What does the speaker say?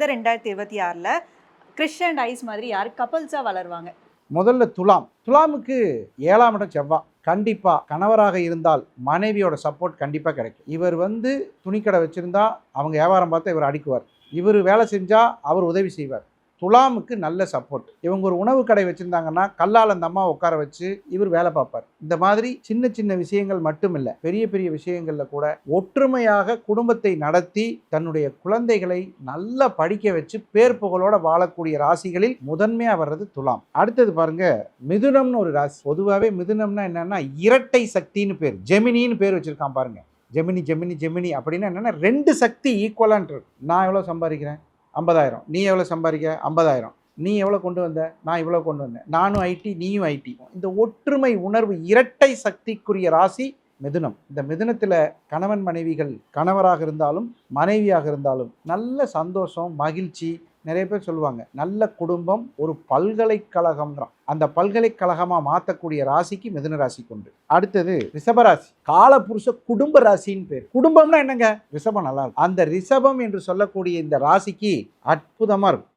இந்த 2026ல Krish and ice மாதிரி யார் கப்பல்ஸா வளருவாங்க? முதல்ல துலாமுக்கு 7ஆம் இடம் செவ்வாய். கண்டிப்பா கணவராக இருந்தால் மனைவியோட சப்போர்ட் கண்டிப்பா கிடைக்கும். இவர் துணிக்கடை வச்சிருந்தா அவங்க வியாபாரம் பார்த்தா இவர் அடிக்குவார். இவர் வேலை செஞ்சா அவர் உதவி செய்வார். துலாமுக்கு நல்ல சப்போர்ட். இவங்க ஒரு உணவு கடை வச்சிருந்தாங்கன்னா கல்லால் அந்த அம்மா உட்கார வச்சு இவர் வேலை பார்ப்பார். இந்த மாதிரி சின்ன சின்ன விஷயங்கள் மட்டும் இல்லை, பெரிய பெரிய விஷயங்கள்ல கூட ஒற்றுமையாக குடும்பத்தை நடத்தி தன்னுடைய குழந்தைகளை நல்லா படிக்க வச்சு பேர் புகழோட வாழக்கூடிய ராசிகளில் முதன்மையா வர்றது துலாம். அடுத்தது பாருங்க, மிதுனம்னு ஒரு ராசி. பொதுவாகவே மிதுனம்னா என்னன்னா இரட்டை சக்தின்னு பேர், ஜெமினின்னு பேர் வச்சிருக்கான் பாருங்க. ஜெமினி ஜெமினி ஜெமினி அப்படின்னா என்னன்னா 2 சக்தி ஈக்குவலான்றது. நான் எவ்வளோ சம்பாதிக்கிறேன்? 50,000. நீ எவ்வளோ சம்பாதிக்க? 50,000. நீ எவ்வளோ கொண்டு வந்த? நான் இவ்வளோ கொண்டு வந்தேன். நானும் ஐடி, நீயும் ஐடி. இந்த ஒற்றுமை உணர்வு இரட்டை சக்திக்குரிய ராசி மிதுனம். இந்த மிதுனத்தில் கணவன் மனைவிகள், கணவராக இருந்தாலும் மனைவியாக இருந்தாலும் நல்ல சந்தோஷம், மகிழ்ச்சி. நிறைய பேர் சொல்லுவாங்க நல்ல குடும்பம் ஒரு பல்கலைக்கழகம்ங்கிறான். அந்த பல்கலைக்கழகமாக மாற்றக்கூடிய ராசிக்கு மிதுன ராசிக்கு உண்டு. அடுத்தது ரிஷபராசி. காலபுருஷ குடும்ப ராசின்னு பேர். குடும்பம்னா என்னங்க? ரிஷபம் நல்லா இருக்கும். அந்த ரிஷபம் என்று சொல்லக்கூடிய இந்த ராசிக்கு அற்புதமாக இருக்கும்.